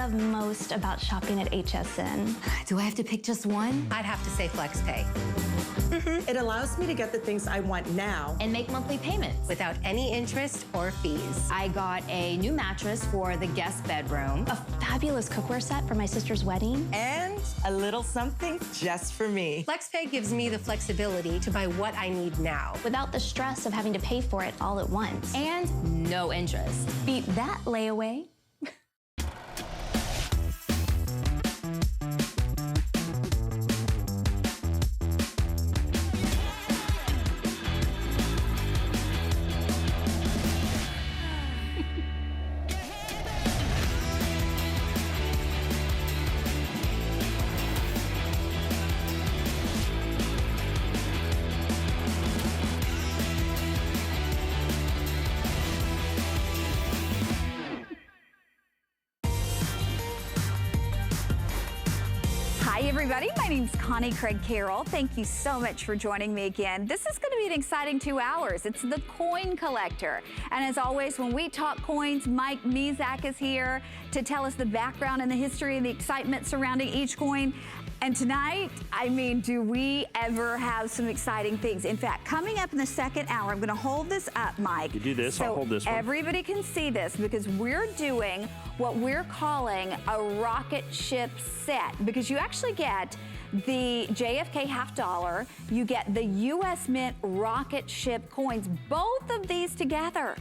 love most about shopping at HSN? Do I have to pick just one? I'd have to say FlexPay. It allows me to get the things I want now And make monthly payments. Without any interest or fees. I got a new mattress for the guest bedroom. A fabulous cookware set for my sister's wedding. and a little something just for me. FlexPay gives me the flexibility to buy what I need now. Without the stress of having to pay for it all at once. And no interest. Beat that layaway. Hi everybody, my name's Connie Craig-Carroll. Thank you so much for joining me again. This is going to be an exciting 2 hours. It's the coin collector. And as always, when we talk coins, Mike Mizak is here to tell us the background and the history and the excitement surrounding each coin. And tonight, I mean, do we ever have some exciting things? In fact, coming up in the second hour, I'm going to hold this up, Mike. You do this, I'll hold this one. Everybody can see this because we're doing what we're calling a rocket ship set, because you actually get the JFK half dollar, you get the US Mint rocket ship coins, both of these together.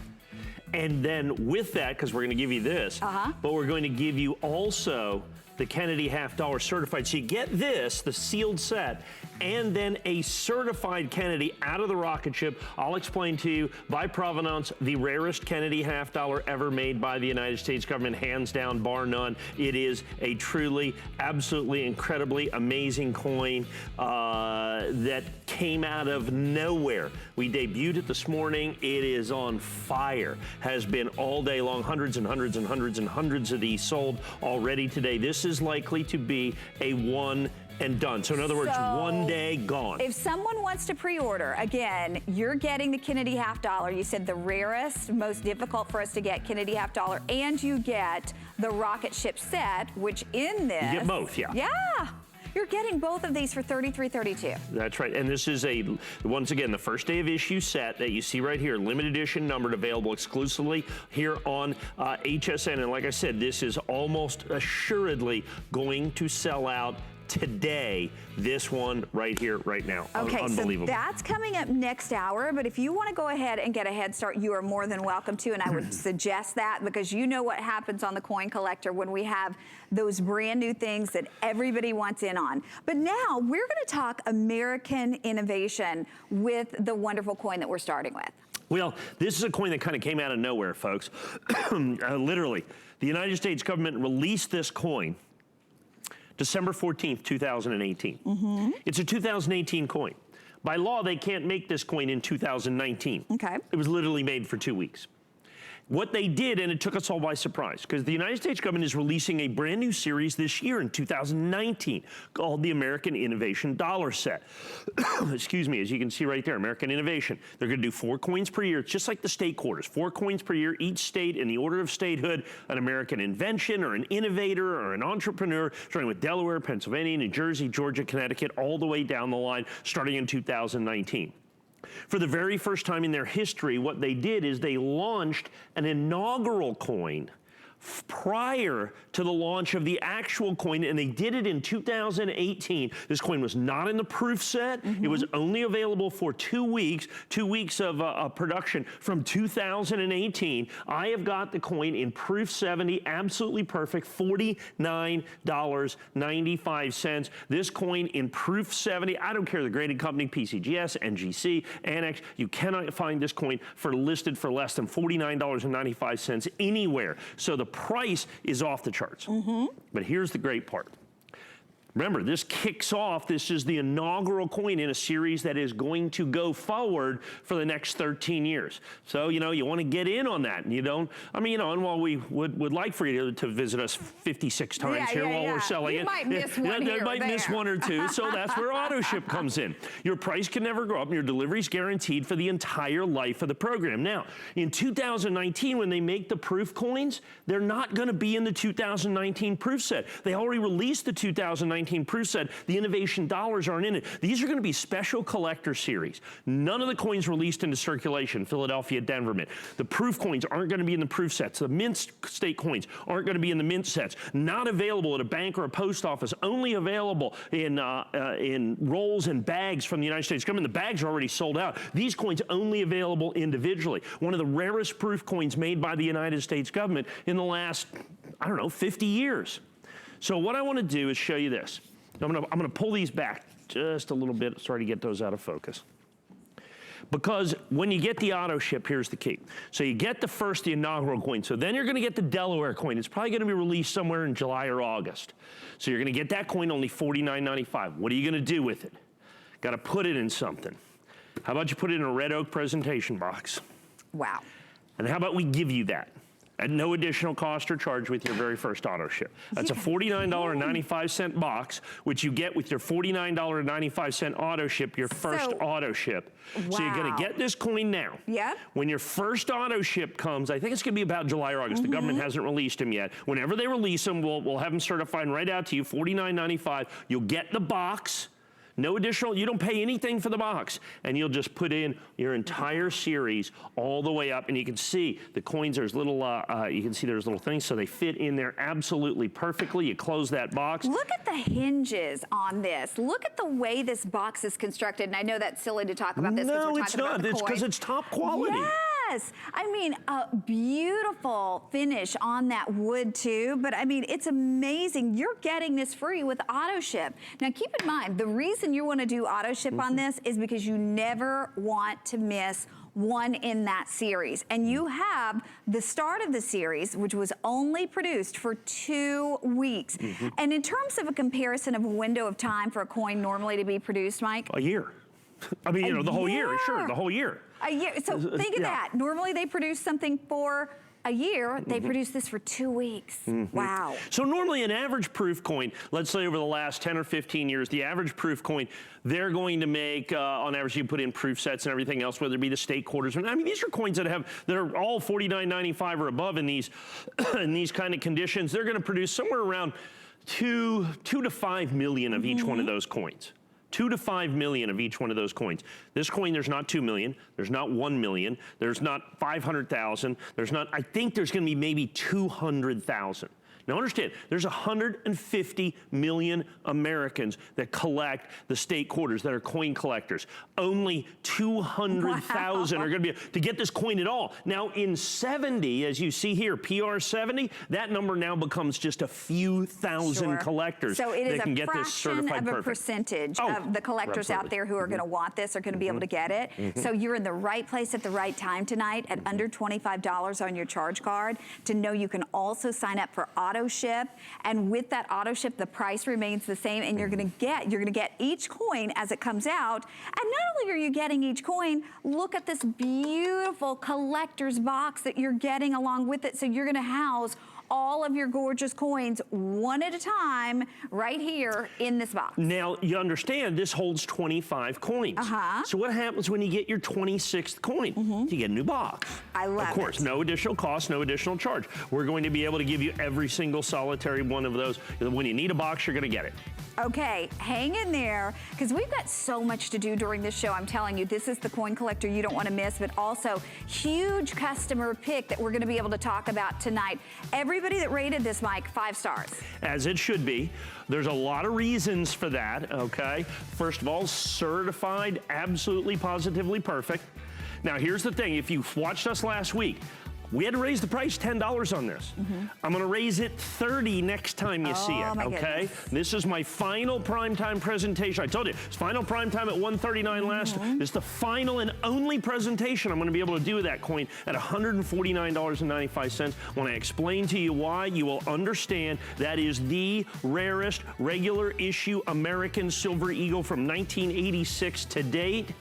And then with that, because we're going to give you this, but we're going to give you also the Kennedy half dollar certified. So you get this, the sealed set, and then a certified Kennedy out of the rocket ship. I'll explain to you, by provenance, the rarest Kennedy half dollar ever made by the United States government, hands down, bar none. It is a truly, absolutely, incredibly amazing coin that came out of nowhere. We debuted it this morning. It is on fire. Has been all day long. Hundreds and hundreds and hundreds and hundreds of these sold already today. This is likely to be a one and done. So in other words, one day gone. If someone wants to pre-order, again, you're getting the Kennedy half dollar. You said the rarest, most difficult for us to get Kennedy half dollar, and you get the rocket ship set, which in this... You get both, yeah. Yeah. You're getting both of these for $33.32. That's right, and this is once again, the first day of issue set that you see right here, limited edition, numbered, available exclusively here on HSN. And like I said, this is almost assuredly going to sell out today, this one right here, right now. Okay, unbelievable. So that's coming up next hour, but if you want to go ahead and get a head start, you are more than welcome to, and I would suggest that, because you know what happens on the coin collector when we have those brand new things that everybody wants in on. But now we're going to talk American innovation with the wonderful coin that we're starting with. Well, this is a coin that kind of came out of nowhere, folks. Literally, the United States government released this coin December 14th, 2018. It's a 2018 coin. By law, they can't make this coin in 2019. Okay. It was literally made for 2 weeks. What they did, and it took us all by surprise, because the United States government is releasing a brand new series this year in 2019 called the American Innovation Dollar Set. Excuse me, as you can see right there, American Innovation. They're going to do 4 coins per year. It's just like the state quarters, 4 coins per year, each state in the order of statehood, an American invention or an innovator or an entrepreneur, starting with Delaware, Pennsylvania, New Jersey, Georgia, Connecticut, all the way down the line, starting in 2019. For the very first time in their history, what they did is they launched an inaugural coin prior to the launch of the actual coin, and they did it in 2018. This coin was not in the proof set. It was only available for 2 weeks, 2 weeks of production from 2018. I have got the coin in proof 70, absolutely perfect, $49.95. This coin in proof 70, I don't care the graded company, PCGS, NGC, Annex, you cannot find this coin listed for less than $49.95 anywhere. So the price is off the charts. But here's the great part. Remember, this kicks off, this is the inaugural coin in a series that is going to go forward for the next 13 years. So, you know, you want to get in on that. And you don't, I mean, you know, and while we would like for you to visit us 56 times here while we're selling it. You might miss one here or might there. miss one or two, so that's where auto ship comes in. Your price can never go up and your delivery's guaranteed for the entire life of the program. Now, in 2019, when they make the proof coins, they're not going to be in the 2019 proof set. They already released the 2019 proof set. The innovation dollars aren't in it. These are going to be special collector series. None of the coins released into circulation, Philadelphia, Denver Mint. The proof coins aren't going to be in the proof sets. The mint state coins aren't going to be in the mint sets. Not available at a bank or a post office. Only available in rolls and bags from the United States government. The bags are already sold out. These coins only available individually. One of the rarest proof coins made by the United States government in the last, I don't know, 50 years. So what I want to do is show you this. I'm going to pull these back just a little bit. Sorry to get those out of focus. Because when you get the auto ship, here's the key. So you get the inaugural coin. So then you're going to get the Delaware coin. It's probably going to be released somewhere in July or August. So you're going to get that coin only $49.95. What are you going to do with it? Got to put it in something. How about you put it in a red oak presentation box? Wow. And how about we give you that at no additional cost or charge with your very first auto ship? That's a $49.95 box, which you get with your $49.95 auto ship, your first auto ship. Wow. So you're going to get this coin now. Yep. When your first auto ship comes, I think it's going to be about July or August. The government hasn't released them yet. Whenever they release them, we'll have them certified and right out to you, $49.95. You'll get the box. No additional, you don't pay anything for the box. And you'll just put in your entire series all the way up. And you can see the coins, there's little, you can see there's little things, so they fit in there absolutely perfectly. You close that box. Look at the hinges on this. Look at the way this box is constructed. And I know that's silly to talk about this because we're talking about the coin. It's because it's top quality. Yes. I mean, a beautiful finish on that wood too, but I mean, it's amazing. You're getting this free with auto ship. Now keep in mind, the reason you want to do auto ship on this is because you never want to miss one in that series. And you have the start of the series, which was only produced for 2 weeks. And in terms of a comparison of a window of time for a coin normally to be produced, Mike? A year. I mean, you know, the whole year, sure, the whole year. A year. So think of that. Normally they produce something for a year. They produce this for 2 weeks. Wow. So normally an average proof coin, let's say over the last 10 or 15 years, the average proof coin, they're going to make, on average, you put in proof sets and everything else, whether it be the state quarters. I mean, these are coins that are all $49.95 or above in these, in these kind of conditions. They're going to produce somewhere around 2 to 5 million of each one of those coins. 2 to 5 million of each one of those coins. This coin, there's not 2 million, there's not 1 million, there's not 500,000, there's not, I think there's gonna be maybe 200,000. Now understand, there's 150 million Americans that collect the state quarters, that are coin collectors. Only 200,000 are gonna be, to get this coin at all. Now in 70, as you see here, PR 70, that number now becomes just a few thousand collectors so it is that can get this certified of a perfect. percentage of the collectors out there who are gonna want this, are gonna be able to get it. So you're in the right place at the right time tonight at under $25 on your charge card to know you can also sign up for auto ship, and with that auto ship the price remains the same, and you're gonna get each coin as it comes out. And not only are you getting each coin, look at this beautiful collector's box that you're getting along with it. So you're gonna house all of your gorgeous coins one at a time right here in this box. Now, you understand this holds 25 coins. So what happens when you get your 26th coin? You get a new box. I love it. Of course, no additional cost, no additional charge. We're going to be able to give you every single solitary one of those. When you need a box, you're gonna get it. Okay, hang in there, because we've got so much to do during this show. I'm telling you, this is the coin collector you don't want to miss, but also huge customer pick that we're going to be able to talk about tonight. Everybody that rated this, Mike, 5 stars. As it should be. There's a lot of reasons for that, okay? First of all, certified, absolutely, positively perfect. Now, here's the thing. If you watched us last week, We had to raise the price $10 on this. I'm gonna raise it $30 next time you see it, okay? Goodness. This is my final primetime presentation. I told you, it's final primetime at $139 last. This is the final and only presentation I'm gonna be able to do with that coin at $149.95. When I explain to you why, you will understand that is the rarest regular issue American Silver Eagle from 1986 to date.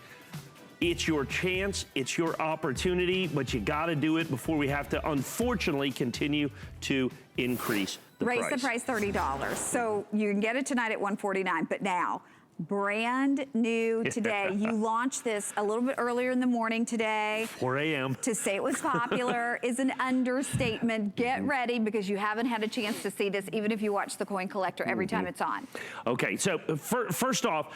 It's your chance, it's your opportunity, but you gotta do it before we have to, unfortunately, continue to increase the price. Raise the price $30. So you can get it tonight at $149, but now, brand new today. You launched this a little bit earlier in the morning today. 4 a.m. To say it was popular is an understatement. Get ready, because you haven't had a chance to see this, even if you watch the Coin Collector every time it's on. Okay, so first off,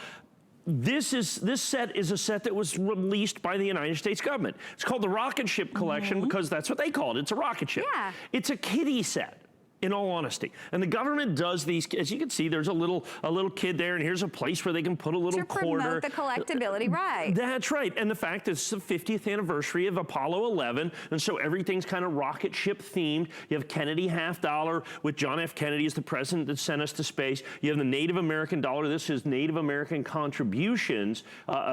this set is a set that was released by the United States government. It's called the Rocket Ship Collection because that's what they call it. It's a rocket ship. Yeah. It's a kiddie set, in all honesty. And the government does these, as you can see, there's a little kid there, and here's a place where they can put a little quarter. To promote the collectability, right. That's right. And the fact that it's the 50th anniversary of Apollo 11, and so everything's kind of rocket ship themed. You have Kennedy $50 with John F. Kennedy as the president that sent us to space. You have the Native American dollar. This is Native American contributions.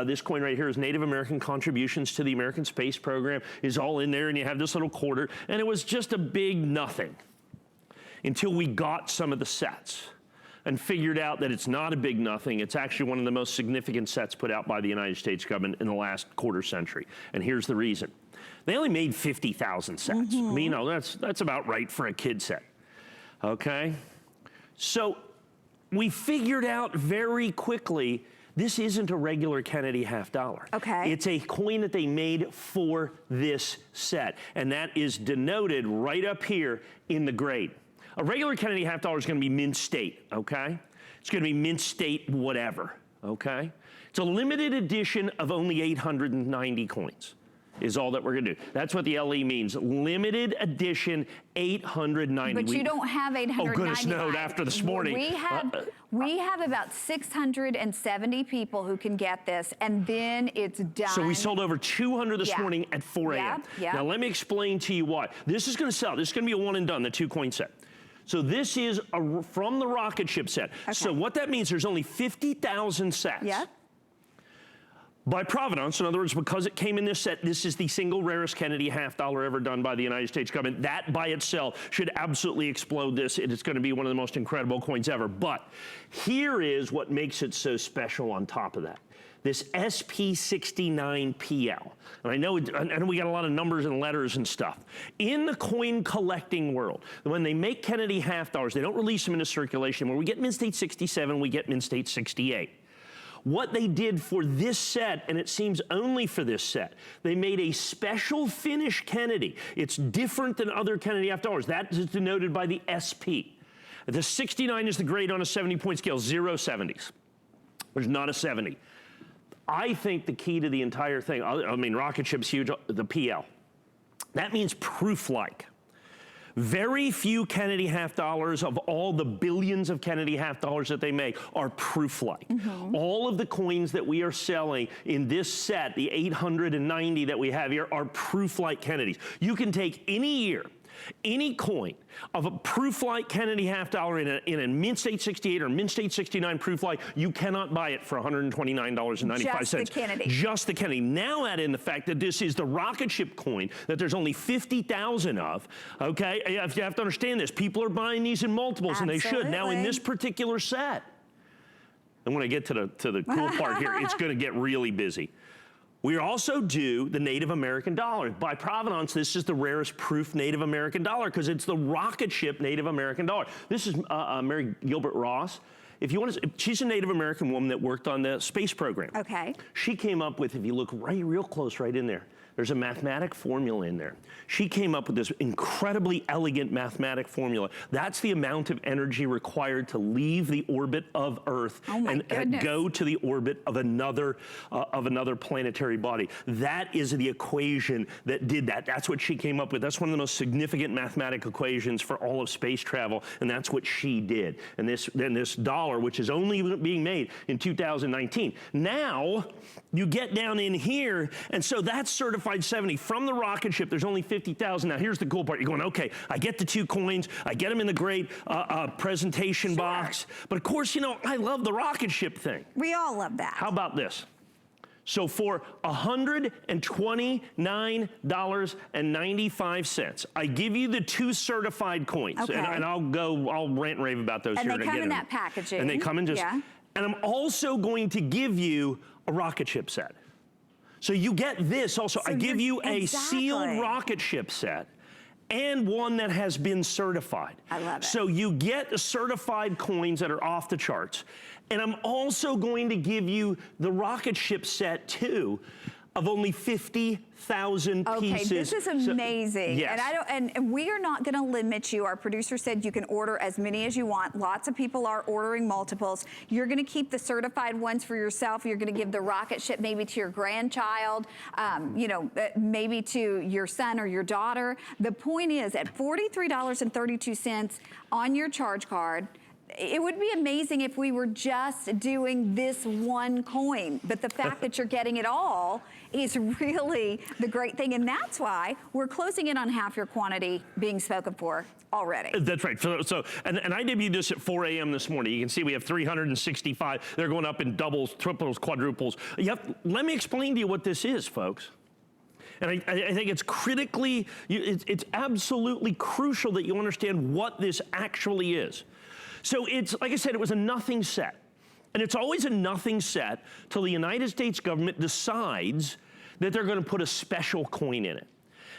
This coin right here is Native American contributions to the American space program is all in there, and you have this little quarter, and it was just a big nothing until we got some of the sets and figured out that it's not a big nothing. It's actually one of the most significant sets put out by the United States government in the last quarter century. And here's the reason. They only made 50,000 sets. I mean, you know, that's about right for a kid set, okay? So we figured out very quickly this isn't a regular Kennedy $50. Okay. It's a coin that they made for this set, and that is denoted right up here in the grade. A regular Kennedy $50 is gonna be mint state, okay? It's gonna be mint state whatever, okay? It's a limited edition of only 890 coins is all that we're gonna do. That's what the LE means, limited edition 890. But you don't have 890. Oh goodness, no, after this morning. We have about 670 people who can get this, and then it's done. So we sold over 200 this morning at 4 a.m. Yeah. Now let me explain to you why. This is gonna sell, this is gonna be a one and done, the 2-coin set. So this is from the rocket ship set. Okay. So what that means, there's only 50,000 sets. Yep. By provenance, in other words, because it came in this set, this is the single rarest Kennedy $50 ever done by the United States government. That by itself should absolutely explode this. It's gonna be one of the most incredible coins ever. But here is what makes it so special on top of that. This SP69PL. And I know we got a lot of numbers and letters and stuff. In the coin collecting world, when they make Kennedy $50, they don't release them into circulation. When we get mint state 67, we get mint state 68. What they did for this set, and it seems only for this set, they made a special finish Kennedy. It's different than other Kennedy $50. That is denoted by the SP. The 69 is the grade on a 70-point scale, 0 70s. There's not a 70. I think the key to the entire thing, I mean, rocket ship's huge, the PL. That means proof-like. Very few Kennedy $50 of all the billions of Kennedy $50 that they make are proof-like. All of the coins that we are selling in this set, the 890 that we have here, are proof-like Kennedys. You can take any year, any coin of a proof-like Kennedy $50 in a mint state 68 or mint state 69 proof-like, you cannot buy it for $129.95. Just the Kennedy. Just the Kennedy. Now add in the fact that this is the rocket ship coin that there's only 50,000 of, okay? You have to understand this. People are buying these in multiples, and they should. Now in this particular set, and when I get to the cool part here, it's gonna get really busy. We also do the Native American dollar. By provenance, this is the rarest proof Native American dollar because it's the rocket ship Native American dollar. This is Mary Gilbert Ross. If you want to, she's a Native American woman that worked on the space program. Okay. She came up with, if you look real close right in there, there's a mathematic formula in there. She came up with this incredibly elegant mathematic formula. That's the amount of energy required to leave the orbit of Earth and go to the orbit of another planetary body. That is the equation that did that. That's what she came up with. That's one of the most significant mathematical equations for all of space travel, and that's what she did. And this dollar, which is only being made in 2019. Now, you get down in here, and so that's certified certified 70 from the rocket ship. There's only 50,000. Now, here's the cool part. You're going, okay, I get the 2 coins. I get them in the great presentation box. But of course, you know, I love the rocket ship thing. We all love that. How about this? So for $129.95, I give you the 2 certified coins. Okay. And I'll rant and rave about those and here. they come in that packaging. And they come in just, yeah. And I'm also going to give you a rocket ship set. So you get this also. So I give you a sealed rocket ship set and one that has been certified. I love it. So you get certified coins that are off the charts. And I'm also going to give you the rocket ship set too, of only 50,000 pieces. Okay, this is amazing. So, yes. And we are not gonna limit you. Our producer said you can order as many as you want. Lots of people are ordering multiples. You're gonna keep the certified ones for yourself. You're gonna give the rocket ship maybe to your grandchild, you know, maybe to your son or your daughter. The point is, at $43.32 on your charge card, it would be amazing if we were just doing this 1 coin, but the fact that you're getting it all is really the great thing, and that's why we're closing in on half your quantity being spoken for already. That's right. And I debuted this at 4 a.m. this morning. You can see we have 365. They're going up in doubles, triples, quadruples. Let me explain to you what this is, folks. And I think it's critically, it's absolutely crucial that you understand what this actually is. So it's, like I said, it was a nothing set. And it's always a nothing set till the United States government decides that they're going to put a special coin in it.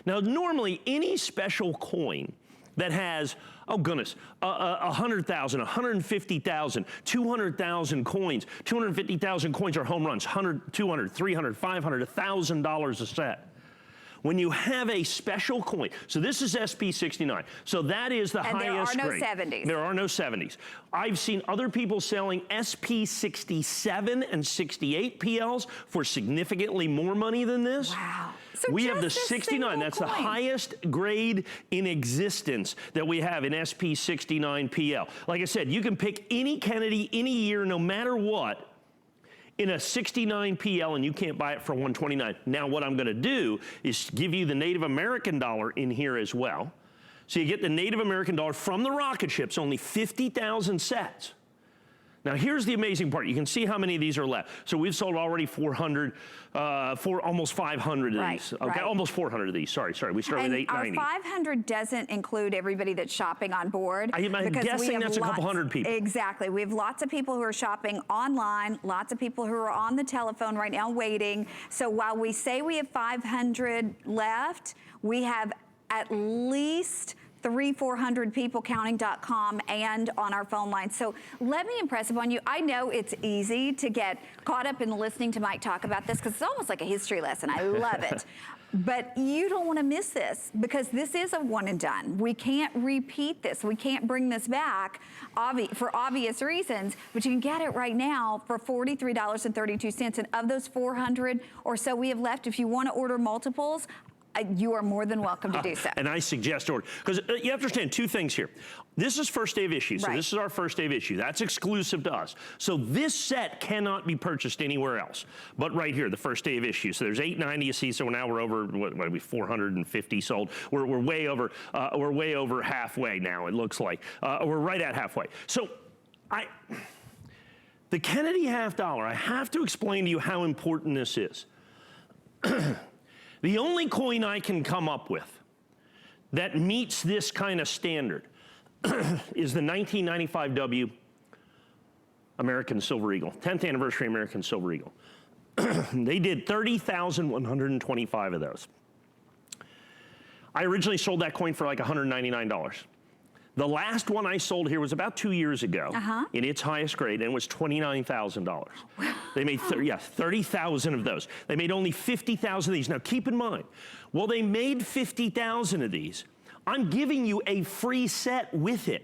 Now, normally, any special coin that has, oh goodness, 100,000, 150,000, 200,000 coins, 250,000 coins are home runs, 100, 200, 300, 500, $1,000 a set. When you have a special coin, so this is SP69, so that is the highest grade. And there are no 70s. There are no 70s. I've seen other people selling SP67 and 68 PLs for significantly more money than this. Wow. So we have the 69, that's the highest grade in existence that we have in SP69 PL. Like I said, you can pick any Kennedy, any year, no matter what, in a 69 PL, and you can't buy it for $129. Now, what I'm gonna do is give you the Native American dollar in here as well. So you get the Native American dollar from the rocket ships, only 50,000 sets. Now, here's the amazing part. You can see how many of these are left. So we've sold already 400, almost 500 of these. Okay, right. Almost 400 of these. Sorry. We started with 890. Our 500 doesn't include everybody that's shopping on board. I'm guessing that's a couple hundred people. Exactly. We have lots of people who are shopping online, lots of people who are on the telephone right now waiting. So while we say we have 500 left, we have at least 300-400 people counting.com and on our phone line. So let me impress upon you. I know it's easy to get caught up in listening to Mike talk about this because it's almost like a history lesson. I love it. But you don't want to miss this because this is a one and done. We can't repeat this. We can't bring this back for obvious reasons, but you can get it right now for $43.32. And of those 400 or so we have left, if you want to order multiples, you are more than welcome to do so. And I suggest order, because you have to understand 2 things here. This is first day of issue, so this is our first day of issue. That's exclusive to us. So this set cannot be purchased anywhere else, but right here, the first day of issue. So there's 890, you see, so now we're over, what are we, 450 sold. We're way over halfway now, it looks like. We're right at halfway. So the Kennedy half dollar, I have to explain to you how important this is. The only coin I can come up with that meets this kind of standard is the 1995 W American Silver Eagle, 10th anniversary American Silver Eagle. They did 30,125 of those. I originally sold that coin for like $199. The last one I sold here was about 2 years ago in its highest grade, and it was $29,000. They made 30,000 of those. They made only 50,000 of these. Now keep in mind, while they made 50,000 of these, I'm giving you a free set with it.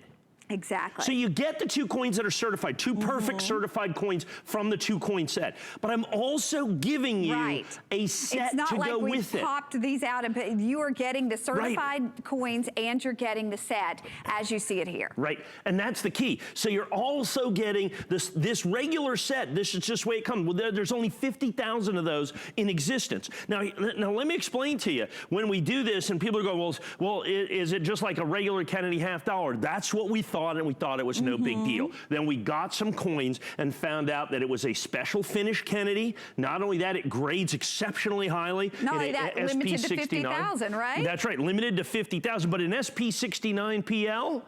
Exactly. So you get the 2 coins that are certified, 2 perfect certified coins from the 2 coin set. But I'm also giving you a set to go with it. It's not like we popped these out, and you are getting the certified coins and you're getting the set as you see it here. Right, and that's the key. So you're also getting this regular set. This is just the way it comes. Well, there's only 50,000 of those in existence. Now let me explain to you. When we do this and people go, well, is it just like a regular Kennedy $50? That's what we thought, and we thought it was no big deal. Then we got some coins and found out that it was a special finish Kennedy. Not only that, it grades exceptionally highly. Not only that, limited to 50,000, right? That's right, limited to 50,000. But in SP69 PL,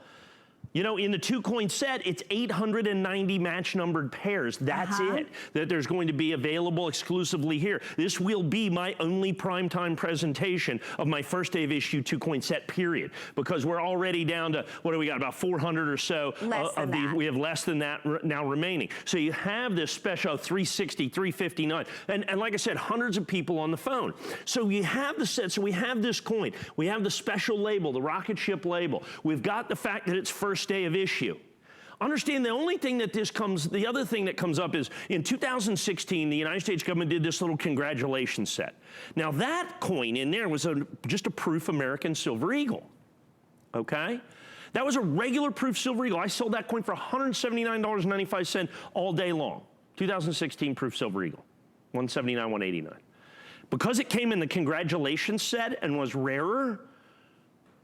you know, in the 2 coin set, it's 890 match numbered pairs. That's it, that there's going to be available exclusively here. This will be my only primetime presentation of my first day of issue 2 coin set, period. Because we're already down to, what do we got, about 400 or so of these. We have less than that now remaining. So you have this special 360, 359. And like I said, hundreds of people on the phone. So you have the set, so we have this coin. We have the special label, the rocket ship label. We've got the fact that it's first day of issue. Understand the only thing that the other thing that comes up is in 2016, the United States government did this little congratulations set. Now that coin in there was just a proof American Silver Eagle, okay? That was a regular proof Silver Eagle. I sold that coin for $179.95 all day long. 2016 proof Silver Eagle, $179, $189. Because it came in the congratulations set and was rarer,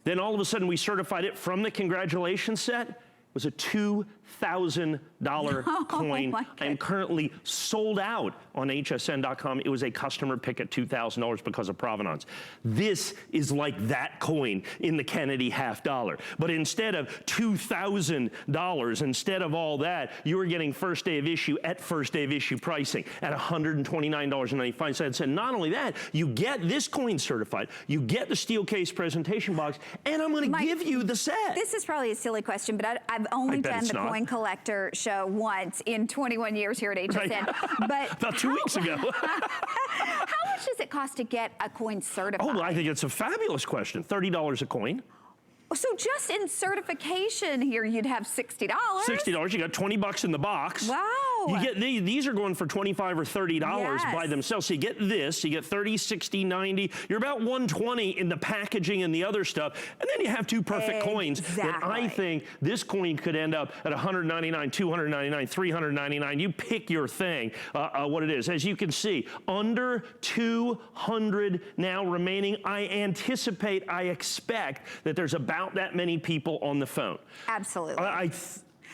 then all of a sudden we certified it from the congratulations set. It was a $2,000 coin. I am currently sold out on hsn.com. It was a customer pick at $2,000 because of provenance. This is like that coin in the Kennedy $50. But instead of $2,000, instead of all that, you are getting first day of issue at first day of issue pricing at $129.95. And not only that, you get this coin certified, you get the steel case presentation box, and I'm going to give you the set. This is probably a silly question, but I've only done the Coin Collector show once in 21 years here at HSN. But about 2 weeks ago. How much does it cost to get a coin certified? Oh, I think it's a fabulous question. $30 a coin. So just in certification here, you'd have $60. $60. You got $20 in the box. Wow. You get these are going for $25 or $30 by themselves. So you get this, you get 30, 60, 90. You're about 120 in the packaging and the other stuff. And then you have 2 perfect coins that I think this coin could end up at $199, $299, $399. You pick your thing, what it is. As you can see, under 200 now remaining. I expect that there's about that many people on the phone. Absolutely.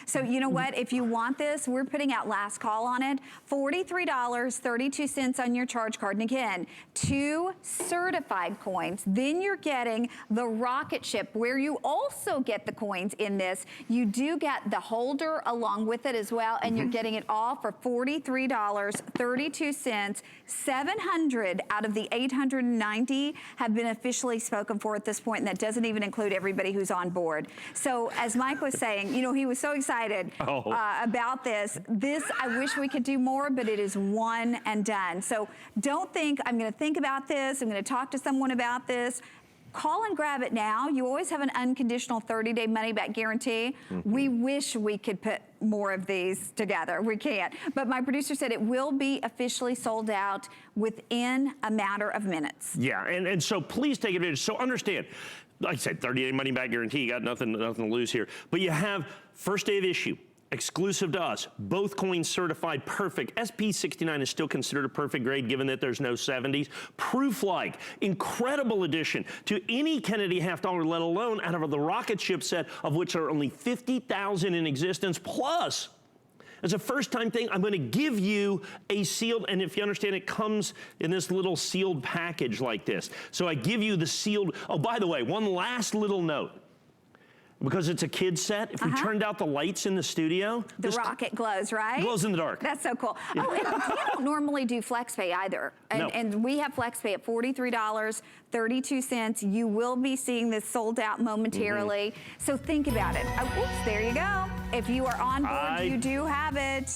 So you know what? If you want this, we're putting out last call on it. $43.32 on your charge card. And again, 2 certified coins. Then you're getting the rocket ship, where you also get the coins in this. You do get the holder along with it as well, and you're getting it all for $43.32. 700 out of the 890 have been officially spoken for at this point, and that doesn't even include everybody who's on board. So as Mike was saying, you know, he was so excited about this. I wish we could do more, but it is one and done. So don't think, I'm going to think about this, I'm going to talk to someone about this. Call and grab it now. You always have an unconditional 30-day money-back guarantee. We wish we could put more of these together. We can't. But my producer said it will be officially sold out within a matter of minutes. Yeah, and so please take advantage. So understand, like I said, 30-day money-back guarantee. You got nothing to lose here. But you have first day of issue, exclusive to us, both coins certified perfect. SP69 is still considered a perfect grade given that there's no 70s. Proof-like, incredible addition to any Kennedy $50, let alone out of the rocket ship set, of which there are only 50,000 in existence. Plus, as a first-time thing, I'm going to give you a sealed, and if you understand, it comes in this little sealed package like this. So I give you the sealed, oh, by the way, one last little note. Because it's a kid's set, if we turned out the lights in the studio. The rocket glows, right? Glows in the dark. That's so cool. Oh, and we don't normally do FlexPay either. And we have FlexPay at $43.32. You will be seeing this sold out momentarily. So think about it. Oh, oops, there you go. If you are on board, you do have it.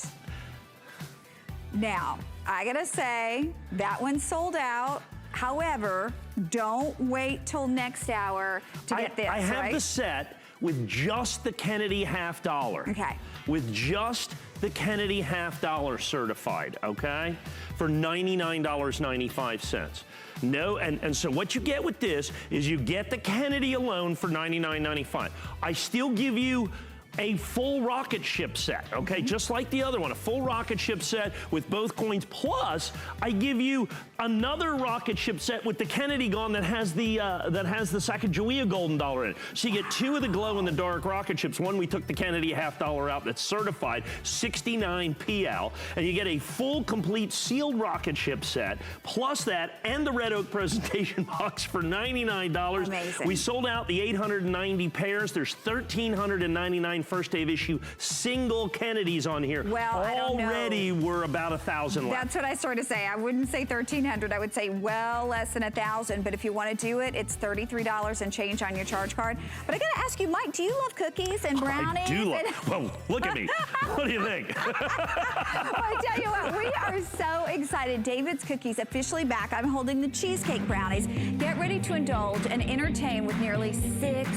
Now, I gotta say, that one's sold out. However, don't wait till next hour to get this, I have right? the set with just the Kennedy half dollar. Okay. With just the Kennedy half dollar certified, okay? For $99.95. No, and so what you get with this is you get the Kennedy alone for $99.95. I still give you a full rocket ship set, okay? Just like the other one, a full rocket ship set with both coins. Plus, I give you another rocket ship set with the Kennedy gone that has the Sacagawea golden dollar in it. So you get two of the glow-in-the-dark rocket ships. One, we took the Kennedy half dollar out that's certified, 69 PL, and you get a full, complete sealed rocket ship set, plus that and the Red Oak presentation box for $99. Amazing. We sold out the 890 pairs. There's 1,399 first day of issue single Kennedys on here. Well, I don't know. Already we're about 1,000 left. That's what I started to say. I wouldn't say 1,300. I would say well less than 1,000. But if you want to do it, it's $33 and change on your charge card. But I got to ask you, Mike, do you love cookies and brownies? I do love. Well, look at me. What do you think? Well, I tell you what, we are so excited. David's Cookies officially back. I'm holding the cheesecake brownies. Get ready to indulge and entertain with nearly 6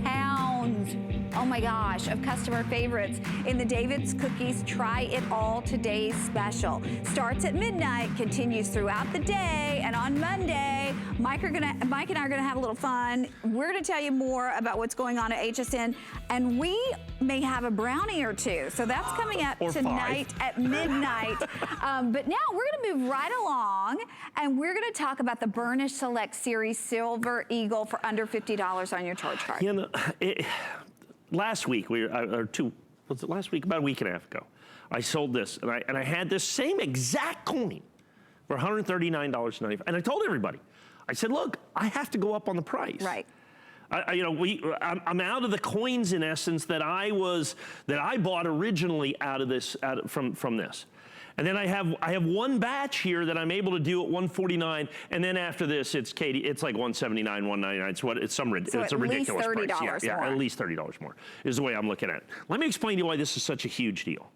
pounds. Oh my gosh, of customer favorites in the David's Cookies Try It All Today special. Starts at midnight, continues throughout the day, and on Monday, Mike and I are gonna have a little fun. We're gonna tell you more about what's going on at HSN, and we may have a brownie or two. So that's coming up Or tonight 5. at midnight. But now we're gonna move right along, and we're gonna talk about the Burnished Select Series Silver Eagle for under $50 on your charge card. You know, last week, last week, about a week and a half ago, I sold this, and I had this same exact coin for $139.95. And I told everybody, I said, look, I have to go up on the price. Right. I'm out of the coins in essence that I bought originally from this. And then I have one batch here that I'm able to do at $149, and then after this, it's like $179, $199. It's a ridiculous price. Yeah, at least $30 more is the way I'm looking at it. Let me explain to you why this is such a huge deal.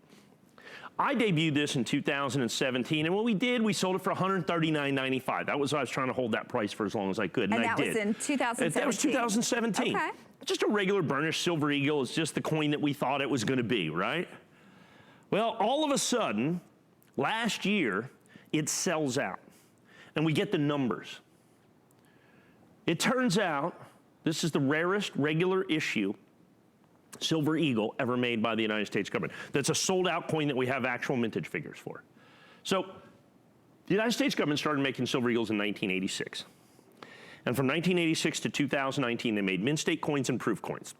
I debuted this in 2017, and what we did, we sold it for $139.95. That was why I was trying to hold that price for as long as I could, and I did. And that was in 2017? That was 2017. Okay. Just a regular burnished silver eagle. It's just the coin that we thought it was going to be, right? Well, all of a sudden, last year, it sells out, and we get the numbers. It turns out this is the rarest regular issue silver eagle ever made by the United States government. That's a sold out coin that we have actual mintage figures for. So the United States government started making silver eagles in 1986. And from 1986 to 2019, they made mint state coins and proof coins,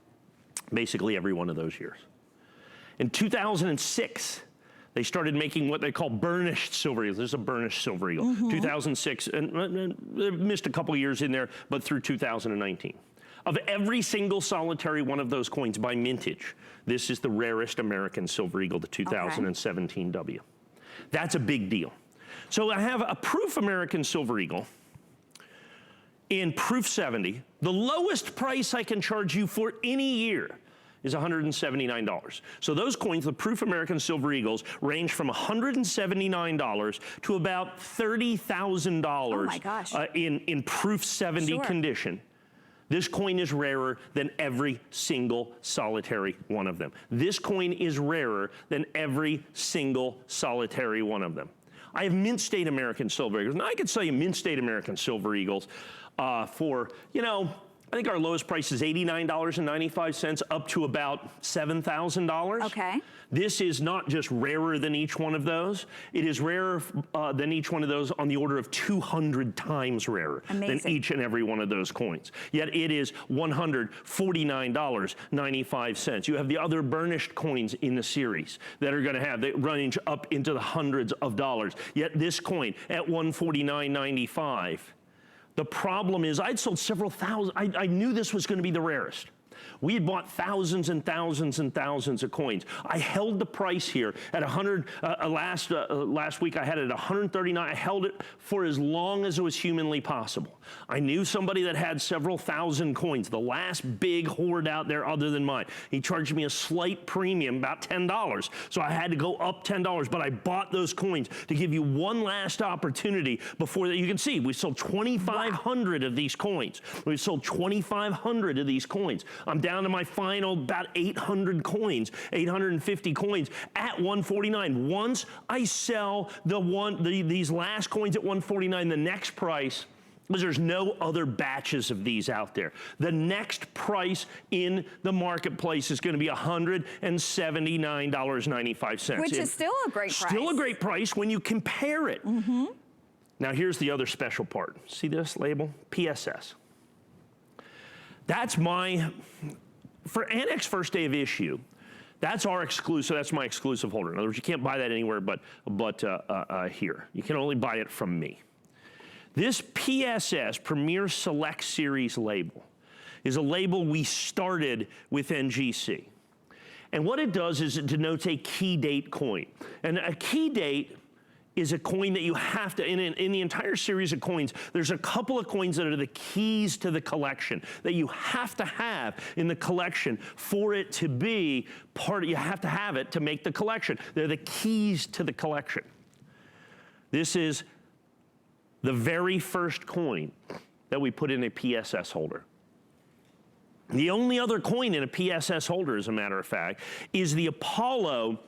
basically every one of those years. In 2006, they started making what they call burnished silver eagles. This is a burnished silver eagle. 2006, and they missed a couple years in there, but through 2019. Of every single solitary one of those coins by mintage, this is the rarest American silver eagle, the 2017 W. That's a big deal. So I have a proof American silver eagle in proof 70. The lowest price I can charge you for any year is $179. So those coins, the proof American silver eagles, range from $179 to about $30,000 oh my gosh. In proof 70 condition. This coin is rarer than every single solitary one of them. This coin is rarer than every single solitary one of them. I have mint state American silver eagles. Now I could sell you mint state American silver eagles for, I think our lowest price is $89.95 up to about $7,000. Okay. This is not just rarer than each one of those. It is rarer than each one of those on the order of 200 times rarer than each and every one of those coins. Yet it is $149.95. You have the other burnished coins in the series that are going to have, they range up into the hundreds of dollars. Yet this coin at $149.95. The problem is I'd sold several thousand. I knew this was going to be the rarest. We had bought thousands and thousands and thousands of coins. I held the price here at 100, last week I had it at 139. I held it for as long as it was humanly possible. I knew somebody that had several thousand coins, the last big hoard out there other than mine. He charged me a slight premium, about $10. So I had to go up $10, but I bought those coins to give you one last opportunity before that. You can see we sold 2,500 of these coins. We sold 2,500 of these coins. I'm down to my final about 800 coins, 850 coins at 149. Once I sell these last coins at 149, the next price, because there's no other batches of these out there, the next price in the marketplace is going to be $179.95. Which is still a great price. Still a great price when you compare it. Now here's the other special part. See this label? PSS. That's for Annex first day of issue, that's our exclusive, that's my exclusive holder. In other words, you can't buy that anywhere but here. You can only buy it from me. This PSS, Premier Select Series label, is a label we started with NGC. And what it does is it denotes a key date coin. And a key date is a coin that you have to, in the entire series of coins, there's a couple of coins that are the keys to the collection that you have to have in the collection for it to be you have to have it to make the collection. They're the keys to the collection. This is the very first coin that we put in a PSS holder. The only other coin in a PSS holder, as a matter of fact, is the Apollo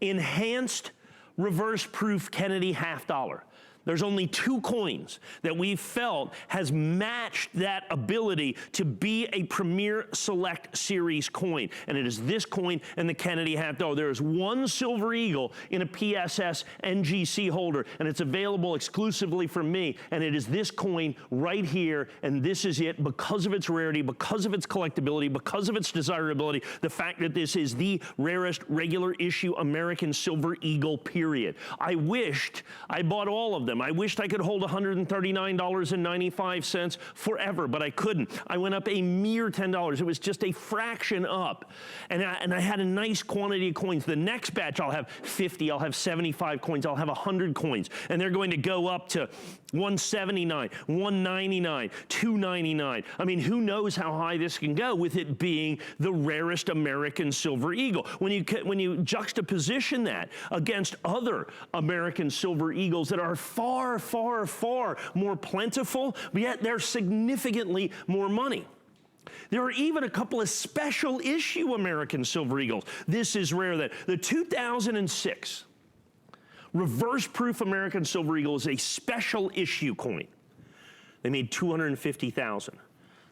Enhanced Reverse Proof Kennedy $50. There's only two coins that we felt has matched that ability to be a Premier Select Series coin. And it is this coin and the Kennedy $50. There is one Silver Eagle in a PSS NGC holder, and it's available exclusively from me. And it is this coin right here, and this is it because of its rarity, because of its collectability, because of its desirability, the fact that this is the rarest regular issue American Silver Eagle, period. I wished I bought all of them. I wished I could hold $139.95 forever, but I couldn't. I went up a mere $10. It was just a fraction up. And I had a nice quantity of coins. The next batch, I'll have 50, I'll have 75 coins, I'll have 100 coins. And they're going to go up to $179, $199, $299. I mean, who knows how high this can go with it being the rarest American Silver Eagle. When you juxtaposition that against other American Silver Eagles that are far, far, far more plentiful, but yet they're significantly more money. There are even a couple of special issue American Silver Eagles. This is rare. That the 2006 Reverse Proof American Silver Eagle is a special issue coin. They made 250,000.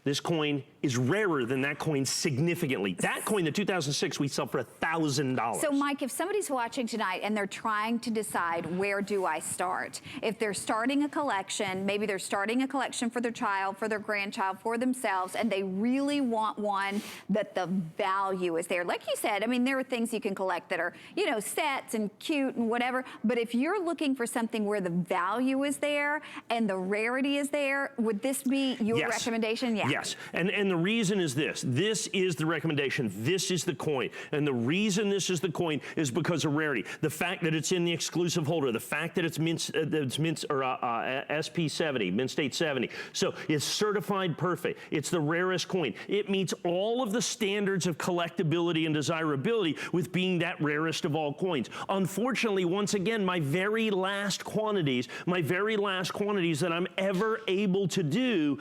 This coin is rarer than that coin significantly. That coin, the 2006, we sell for $1,000. So, Mike, if somebody's watching tonight and they're trying to decide where do I start, if they're starting a collection, maybe they're starting a collection for their child, for their grandchild, for themselves, and they really want one that the value is there. Like you said, I mean, there are things you can collect that are, you know, sets and cute and whatever, but if you're looking for something where the value is there and the rarity is there, would this be your recommendation? Yeah. Yes, and the reason is this. This is the recommendation. This is the coin. And the reason this is the coin is because of rarity. The fact that it's in the exclusive holder, the fact that it's SP70, Mint State 70. So it's certified perfect. It's the rarest coin. It meets all of the standards of collectability and desirability with being that rarest of all coins. Unfortunately, once again, my very last quantities that I'm ever able to do,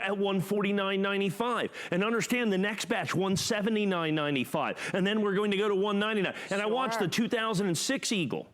at $149.95. And understand the next batch, $179.95. And then we're going to go to $199. And I watched the 2006 Eagle.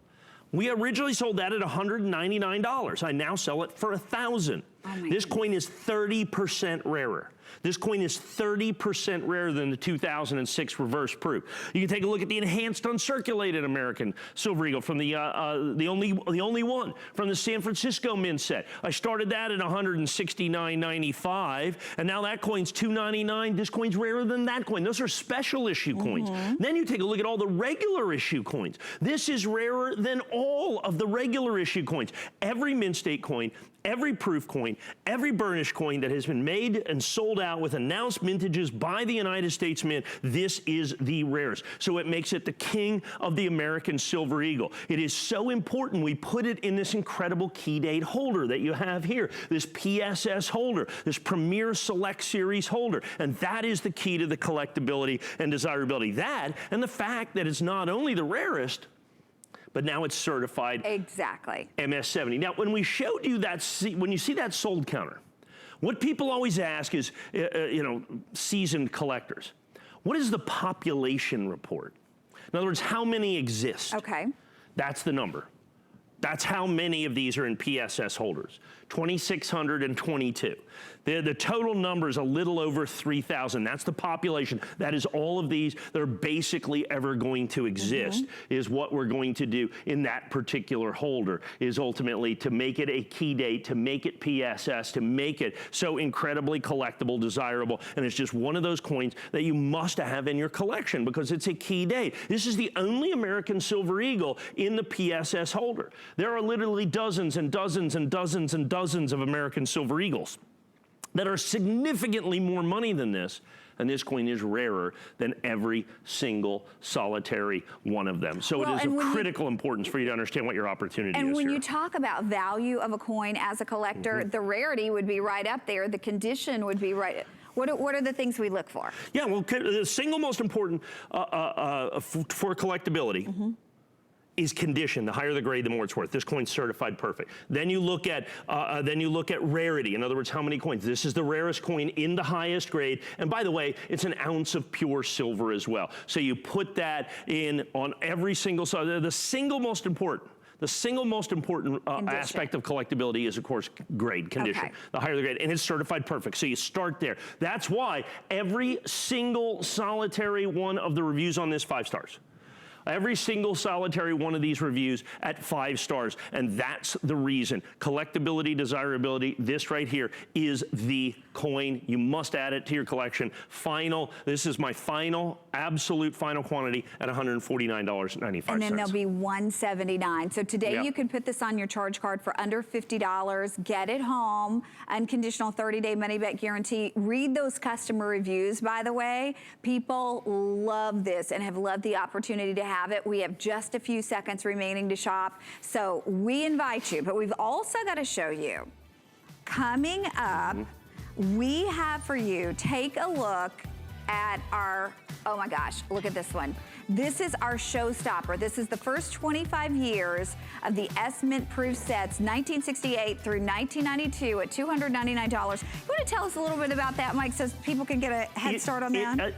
We originally sold that at $199. I now sell it for $1,000. This coin is 30% rarer. This coin is 30% rarer than the 2006 Reverse Proof. You can take a look at the Enhanced Uncirculated American Silver Eagle from the only one from the San Francisco Mint set. I started that at $169.95, and now that coin's $299. This coin's rarer than that coin. Those are special issue coins. Then you take a look at all the regular issue coins. This is rarer than all of the regular issue coins. Every Mint State coin, every proof coin, every burnished coin that has been made and sold sold out with announced mintages by the United States Mint. This is the rarest. So it makes it the king of the American Silver Eagle. It is so important we put it in this incredible key date holder that you have here, this PSS holder, this Premier Select Series holder. And that is the key to the collectability and desirability. That and the fact that it's not only the rarest, but now it's certified Exactly. MS70. Now, when we showed you that, when you see that sold counter, what people always ask is, you know, seasoned collectors, what is the population report? In other words, how many exist? Okay. That's the number. That's how many of these are in PSS holders, 2,622. The total number is a little over 3,000. That's the population. That is all of these that are basically ever going to exist, is what we're going to do in that particular holder, is ultimately to make it a key date, to make it PSS, to make it so incredibly collectible, desirable, and it's just one of those coins that you must have in your collection because it's a key date. This is the only American Silver Eagle in the PSS holder. There are literally dozens and dozens and dozens and dozens of American Silver Eagles that are significantly more money than this, and this coin is rarer than every single solitary one of them. So it is of critical importance for you to understand what your opportunity is And when here. you talk about value of a coin as a collector, the rarity would be right up there, the condition would be right. What are the things we look for? Yeah, well, the single most important for collectability is condition. The higher the grade, the more it's worth. This coin's certified perfect. Then you look at rarity. In other words, how many coins? This is the rarest coin in the highest grade. And by the way, it's an ounce of pure silver as well. So you put that in on every single side. The single most important aspect of collectability is, of course, grade, condition. Okay. The higher the grade, and it's certified perfect. So you start there. That's why every single solitary one of the reviews on this 5 stars. Every single solitary one of these reviews at 5 stars, and that's the reason. Collectability, desirability, this right here is the coin. You must add it to your collection. This is my absolute final quantity at $149.95. And then there'll be $179. So today you could put this on your charge card for under $50, get it home, unconditional 30-day money-back guarantee. Read those customer reviews, by the way. People love this and have loved the opportunity to have it. We have just a few seconds remaining to shop. So we invite you, but we've also got to show you. Coming up, we have for you, take a look at our, oh my gosh, look at this one. This is our showstopper. This is the first 25 years of the S-Mint proof sets, 1968 through 1992 at $299. You want to tell us a little bit about that, Mike, so people can get a head start on that?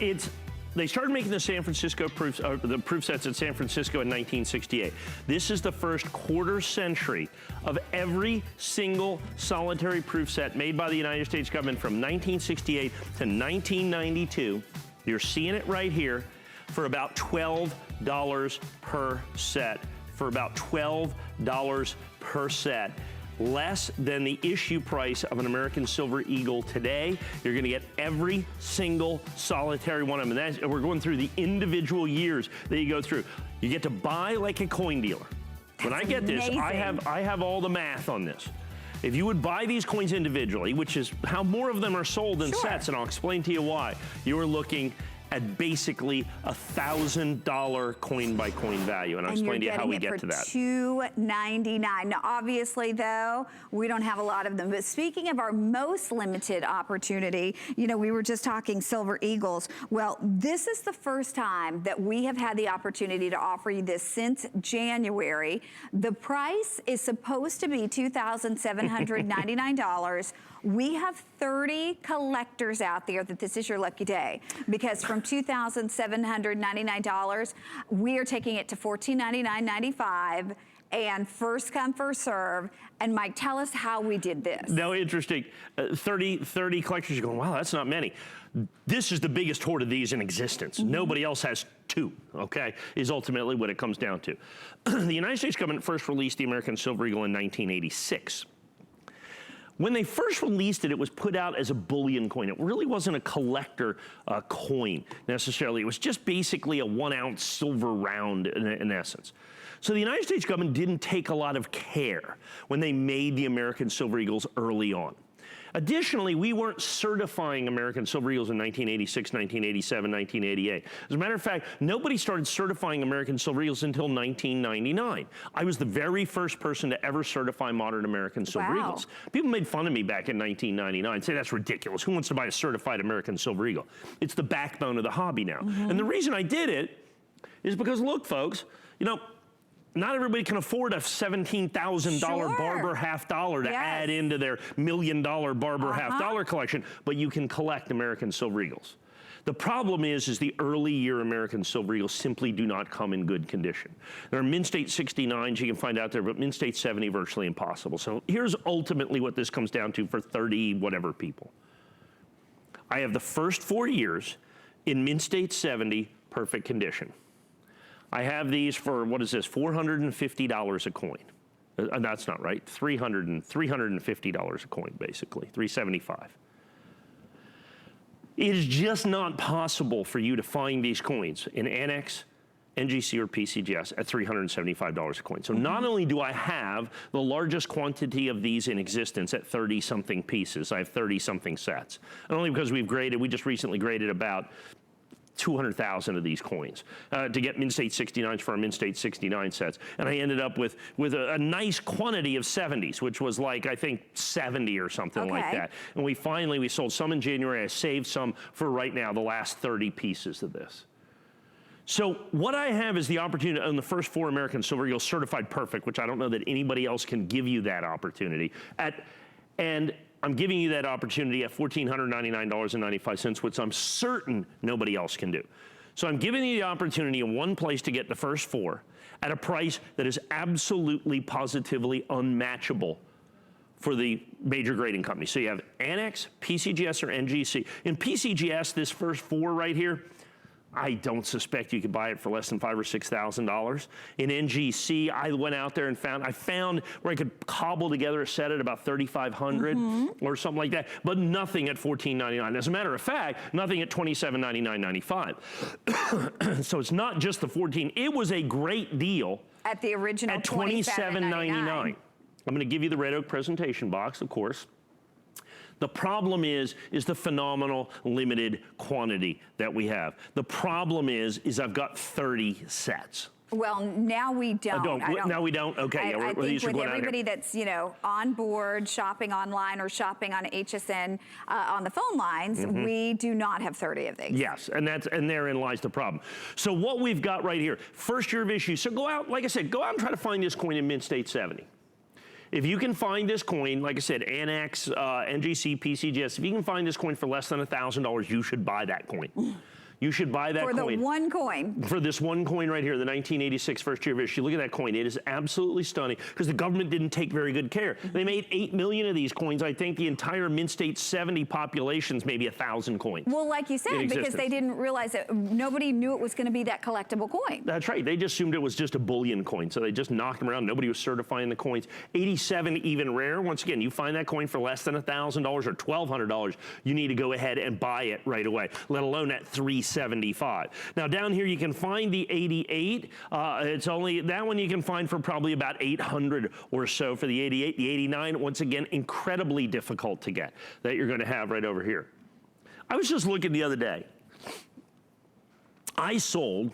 They started making the San Francisco proofs, the proof sets in San Francisco in 1968. This is the first quarter century of every single solitary proof set made by the United States government from 1968 to 1992. You're seeing it right here for about $12 per set. For about $12 per set. Less than the issue price of an American Silver Eagle today. You're gonna get every single solitary one of them. And we're going through the individual years that you go through. You get to buy like a coin dealer. When I get this, I have all the math on this. If you would buy these coins individually, which is how more of them are sold in sets, and I'll explain to you why, you are looking at basically $1,000 coin by coin value, and I'll explain to you how we get to that. $299. Now, obviously, though, we don't have a lot of them. But speaking of our most limited opportunity, you know, we were just talking Silver Eagles. Well, this is the first time that we have had the opportunity to offer you this since January. The price is supposed to be $2,799. We have 30 collectors out there that this is your lucky day, because from $2,799, we are taking it to $1,499.95, and first come, first serve. And Mike, tell us how we did this. No, interesting. 30 collectors, you're going, wow, that's not many. This is the biggest horde of these in existence. Nobody else has 2, okay, is ultimately what it comes down to. The United States government first released the American Silver Eagle in 1986. When they first released it, it was put out as a bullion coin. It really wasn't a collector coin necessarily. It was just basically a 1-ounce silver round in essence. So the United States government didn't take a lot of care when they made the American Silver Eagles early on. Additionally, we weren't certifying American Silver Eagles in 1986, 1987, 1988. As a matter of fact, nobody started certifying American Silver Eagles until 1999. I was the very first person to ever certify modern American Silver Eagles. People made fun of me back in 1999, say that's ridiculous. Who wants to buy a certified American Silver Eagle? It's the backbone of the hobby now. And the reason I did it is because, look, folks, you know, not everybody can afford a $17,000 Barber half dollar to add into their $1 million Barber half dollar collection, but you can collect American Silver Eagles. The problem is the early year American Silver Eagles simply do not come in good condition. There are Mint State 69s you can find out there, but Mint State 70 virtually impossible. So here's ultimately what this comes down to for 30 whatever people. I have the first 4 years in Mint State 70 perfect condition. I have these for, what is this, $450 a coin. That's not right, $350 a coin, basically, $375. It is just not possible for you to find these coins in Annex, NGC, or PCGS at $375 a coin. So not only do I have the largest quantity of these in existence at 30-something pieces, I have 30-something sets. And only because we just recently graded about 200,000 of these coins to get Mint State 69s for our Mint State 69 sets. And I ended up with a nice quantity of 70s, which was like, I think, 70 or something like that. And we sold some in January. I saved some for right now, the last 30 pieces of this. So what I have is the opportunity to own the first 4 American Silver Eagles certified perfect, which I don't know that anybody else can give you that opportunity and I'm giving you that opportunity at $1,499.95, which I'm certain nobody else can do. So I'm giving you the opportunity in one place to get the first 4 at a price that is absolutely, positively unmatchable for the major grading companies. So you have Annex, PCGS, or NGC. In PCGS, this first 4 right here, I don't suspect you could buy it for less than $5,000 or $6,000. In NGC, I went out there and found where I could cobble together a set at about $3,500 or something like that, but nothing at $14.99. As a matter of fact, nothing at $27.99.95. So it's not just the 14. It was a great deal at the original at $27.99. I'm going to give you the Red Oak presentation box, of course. The problem is the phenomenal limited quantity that we have. The problem is I've got 30 sets. Well, now we don't. Now we don't? Okay. I think with everybody that's, you know, on board, shopping online or shopping on HSN on the phone lines, we do not have 30 of these. Yes, and therein lies the problem. So what we've got right here, first year of issue. So go out, like I said, go out and try to find this coin in Mint State 70. If you can find this coin, like I said, Annex, NGC, PCGS, if you can find this coin for less than $1,000, you should buy that coin. You should buy that coin. For the one coin. For this one coin right here, the 1986 first year of issue. Look at that coin. It is absolutely stunning because the government didn't take very good care. They made 8 million of these coins. I think the entire Mint State 70 population's maybe 1,000 coins. Well, like you said, because they didn't realize that nobody knew it was going to be that collectible coin. That's right. They just assumed it was just a bullion coin, so they just knocked them around. Nobody was certifying the coins. 87 even rare. Once again, you find that coin for less than $1,000 or $1,200, you need to go ahead and buy it right away, let alone at $375. Now down here you can find the 88. It's only that one you can find for probably about 800 or so for the 88. The 89, once again, incredibly difficult to get, that you're going to have right over here. I was just looking the other day. I sold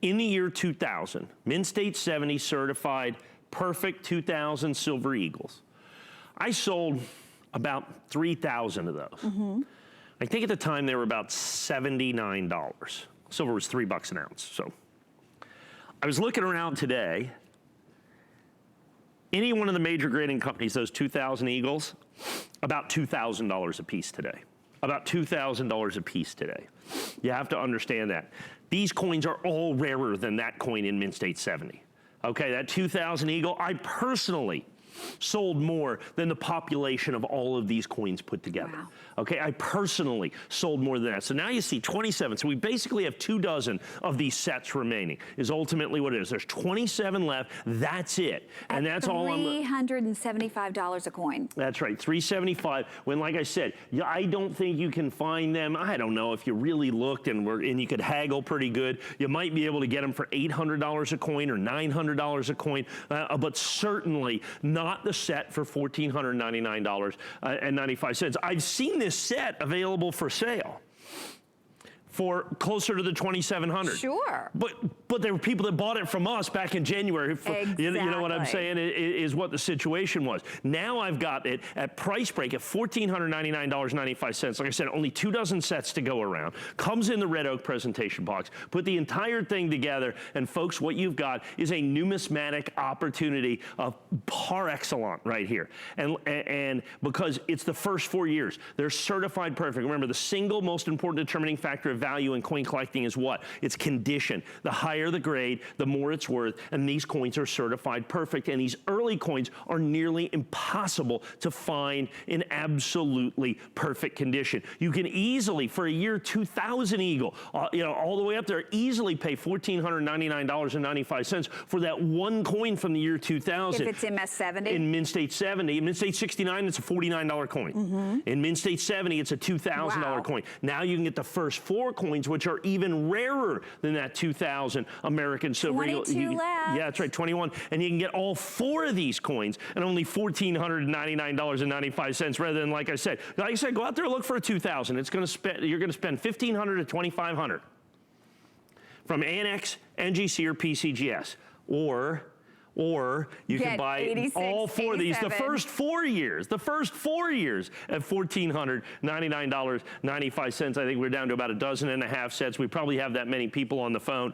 in the year 2000 Mint State 70 certified perfect 2000 Silver Eagles. I sold about 3,000 of those. I think at the time they were about $79. Silver was $3 an ounce. So I was looking around today. Any one of the major grading companies, those 2,000 Eagles, about $2,000 a piece today. About $2,000 a piece today. You have to understand that. These coins are all rarer than that coin in Mint State 70. Okay, that 2,000 Eagle, I personally sold more than the population of all of these coins put together. Wow. Okay, I personally sold more than that. So now you see 27. So we basically have 24 of these sets remaining is ultimately what it is. There's 27 left. That's it. And that's all I'm... $375 a coin. That's right, $375. When, like I said, I don't think you can find them. I don't know if you really looked and you could haggle pretty good. You might be able to get them for $800 a coin or $900 a coin, but certainly not not the set for $1,499.95. I've seen this set available for sale for closer to the $2,700. Sure. But there were people that bought it from us back in January. Exactly. You know what I'm saying is what the situation was. Now I've got it at price break at $1,499.95. Like I said, only 24 sets to go around. Comes in the red oak presentation box. Put the entire thing together, and folks, what you've got is a numismatic opportunity of par excellence right here. And because it's the first 4 years, they're certified perfect. Remember, the single most important determining factor of value in coin collecting is what? It's condition. The higher the grade, the more it's worth, and these coins are certified perfect, and these early coins are nearly impossible to find in absolutely perfect condition. You can easily, for a year 2000 Eagle, all the way up there, easily pay $1,499.95 for that one coin from the year 2000. If it's MS70? In Mint State 70. In Mint State 69, it's a $49 coin. In Mint State 70, it's a $2,000 coin. Now you can get the first 4 coins, which are even rarer than that 2000 American silver. 22 left. Yeah, that's right, 21. And you can get all 4 of these coins at only $1,499.95 rather than, like I said, go out there and look for a 2000. You're going to spend $1,500 to $2,500 from Annex, NGC, or PCGS, or you can buy 86, all 4 of these, the 87. first 4 years at $1,499.95. I think we're down to about 12.5 sets. We probably have that many people on the phone.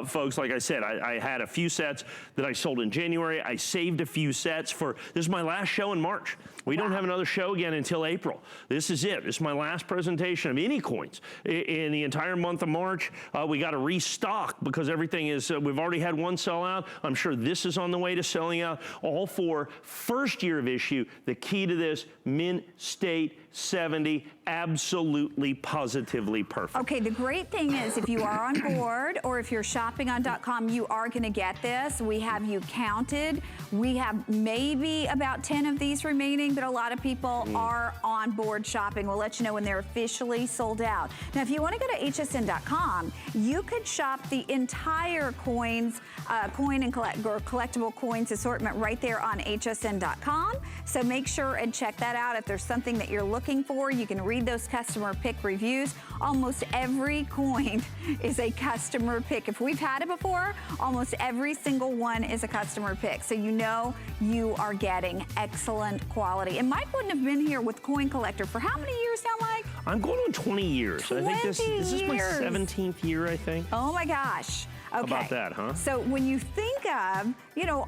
Folks, like I said, I had a few sets that I sold in January. I saved a few sets for, this is my last show in March. We don't have another show again until April. This is it. This is my last presentation of any coins in the entire month of March. We got to restock because everything is, we've already had one sell out. I'm sure this is on the way to selling out. All 4 first year of issue. The key to this, Mint State 70, absolutely, positively perfect. Okay, the great thing is if you are on board or if you're shopping on .com, you are going to get this. We have you counted. We have maybe about 10 of these remaining, but a lot of people are on board shopping. We'll let you know when they're officially sold out. Now, if you want to go to hsn.com, you could shop the entire coin and collectible coins assortment right there on hsn.com. So make sure and check that out. If there's something that you're looking for, you can read those customer pick reviews. Almost every coin is a customer pick. If we've had it before, almost every single one is a customer pick. So you know you are getting excellent quality. And Mike wouldn't have been here with Coin Collector for how many years now, Mike? I'm going on 20 years. 20 I think this is my years. 17th year, I think. Oh my gosh. Okay. How about that, huh? So when you think of,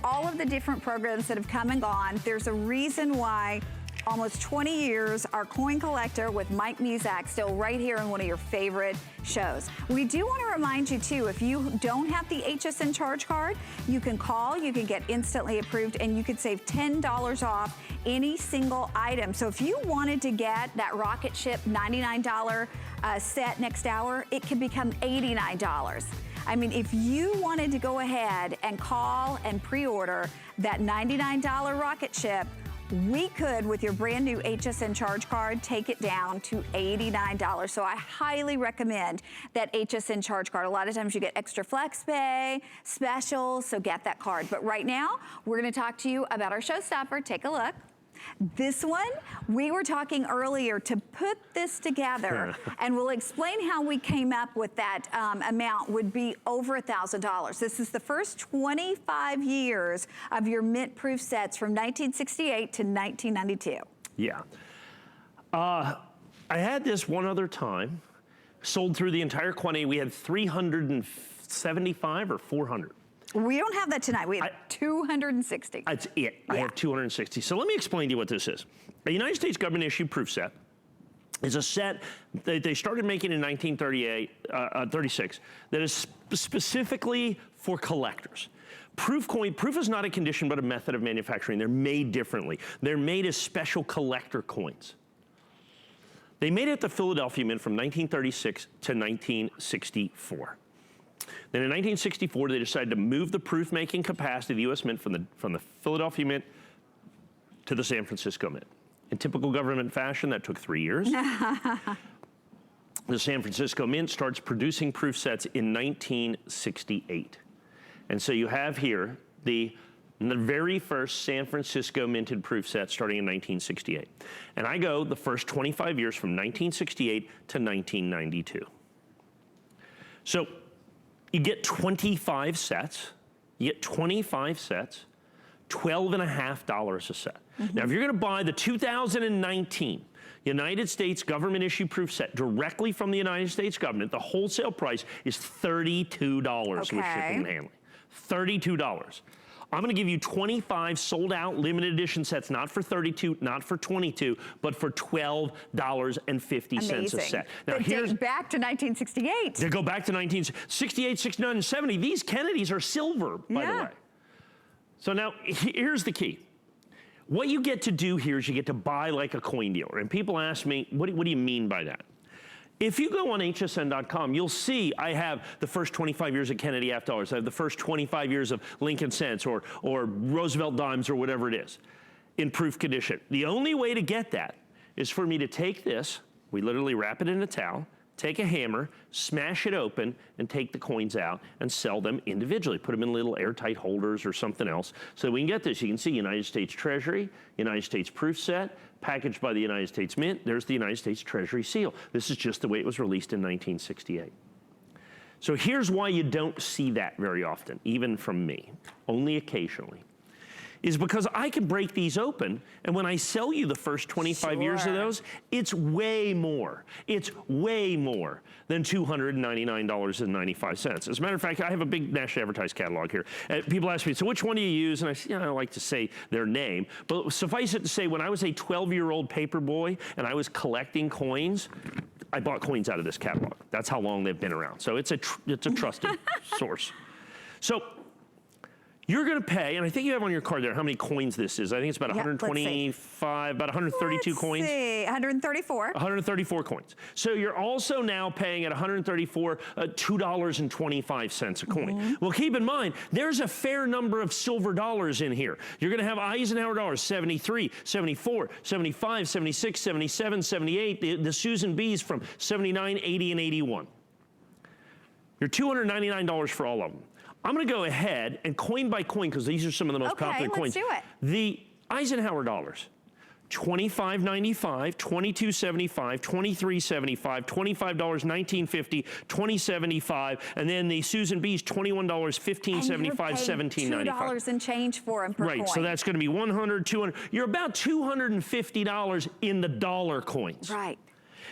all of the different programs that have come and gone, there's a reason why almost 20 years, our Coin Collector with Mike Muzak still right here in one of your favorite shows. We do want to remind you too, if you don't have the HSN charge card, you can call, you can get instantly approved, and you could save $10 off any single item. So if you wanted to get that rocket ship $99 set next hour, it could become $89. I mean, if you wanted to go ahead and call and pre-order that $99 rocket ship, we could, with your brand new HSN charge card, take it down to $89. So I highly recommend that HSN charge card. A lot of times you get extra flex pay, specials, so get that card. But right now, we're gonna talk to you about our showstopper. Take a look. This one, we were talking earlier to put this together, and we'll explain how we came up with that amount would be over $1,000. This is the first 25 years of your mint proof sets from 1968 to 1992. Yeah. I had this one other time, sold through the entire quantity. We had 375 or 400. We don't have that tonight. We have 260. That's it. I Yeah. have 260. So let me explain to you what this is. A United States government issued proof set is a set that they started making in 1936 that is specifically for collectors. Proof is not a condition but a method of manufacturing. They're made differently. They're made as special collector coins. They made it at the Philadelphia Mint from 1936 to 1964. Then in 1964, they decided to move the proof-making capacity of the U.S. Mint from the Philadelphia Mint to the San Francisco Mint. In typical government fashion, that took 3 years. The San Francisco Mint starts producing proof sets in 1968. And so you have here the And the very first San Francisco minted proof set starting in 1968. And I go the first 25 years from 1968 to 1992. So you get 25 sets, you get 25 sets, $12.50 a set. Now, if you're gonna buy the 2019 United States government issue proof set directly from the United States government, the wholesale price is $32 with shipping and handling. $32. I'm gonna give you 25 sold out limited edition sets, not for 32, not for 22, but for $12.50 a set. Now here's back to 1968. They go back to 1968, 69, and 70. These Kennedys are silver, by the way. So now here's the key. What you get to do here is you get to buy like a coin dealer. And people ask me, what do you mean by that? If you go on hsn.com, you'll see I have the first 25 years of Kennedy half dollars. I have the first 25 years of Lincoln cents or Roosevelt dimes or whatever it is in proof condition. The only way to get that is for me to take this, we literally wrap it in a towel, take a hammer, smash it open, and take the coins out and sell them individually. Put them in little airtight holders or something else so we can get this. You can see United States Treasury, United States proof set, packaged by the United States Mint. There's the United States Treasury seal. This is just the way it was released in 1968. So here's why you don't see that very often, even from me, only occasionally, is because I can break these open, and when I sell you the first 25 years of those, it's way more. It's way more than $299.95. As a matter of fact, I have a big nationally advertised catalog here. People ask me, so which one do you use? And I say, I like to say their name. But suffice it to say, when I was a 12-year-old paper boy and I was collecting coins, I bought coins out of this catalog. That's how long they've been around. So it's a trusted source. So you're gonna pay, and I think you have on your card there how many coins this is. I think it's about 125, about 132 coins. Let's see, 134. 134 coins. So you're also now paying at 134, $2.25 a coin. Well, keep in mind, there's a fair number of silver dollars in here. You're gonna have Eisenhower dollars, 73, 74, 75, 76, 77, 78, the Susan B's from 79, 80, and 81. You're $299 for all of them. I'm gonna go ahead and coin by coin, because these are some of the most popular coins. Let's do it. The Eisenhower dollars, $25.95, $22.75, $23.75, $25, $19.50, $20.75, and then the Susan B's, $21, $15.75, $17.95. $2 and change for them per coin. Right, so that's gonna be $100, $200. You're about $250 in the dollar coins. Right.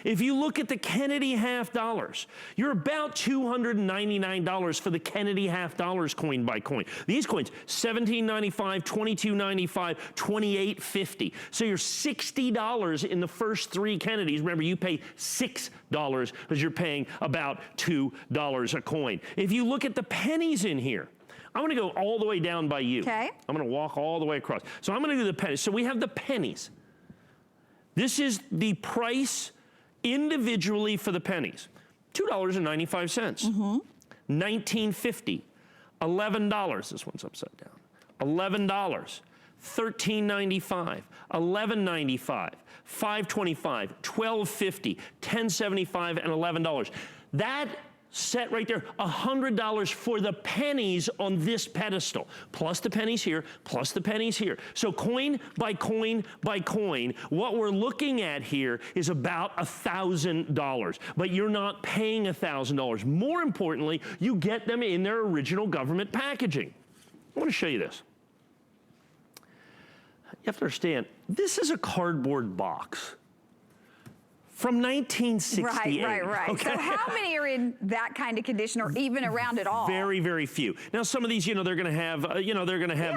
If you look at the Kennedy half dollars, you're about $299 for the Kennedy half dollars coin by coin. These coins, $17.95, $22.95, $28.50. So you're $60 in the first three Kennedys. Remember, you pay $6 because you're paying about $2 a coin. If you look at the pennies in here, I'm gonna go all the way down by you. Okay. I'm gonna walk all the way across. So I'm gonna do the pennies. So we have the pennies. This is the price individually for the pennies, $2.95. $19.50, $11. This one's upside down. $11, $13.95, $11.95, $5.25, $12.50, $10.75, and $11. That set right there, $100 for the pennies on this pedestal, plus the pennies here, plus the pennies here. So coin by coin by coin, what we're looking at here is about $1,000, but you're not paying $1,000. More importantly, you get them in their original government packaging. I want to show you this. You have to understand, this is a cardboard box from 1968. Right. Okay? So how many are in that kind of condition or even around at all? Very, very few. Now, some of these, they're gonna have,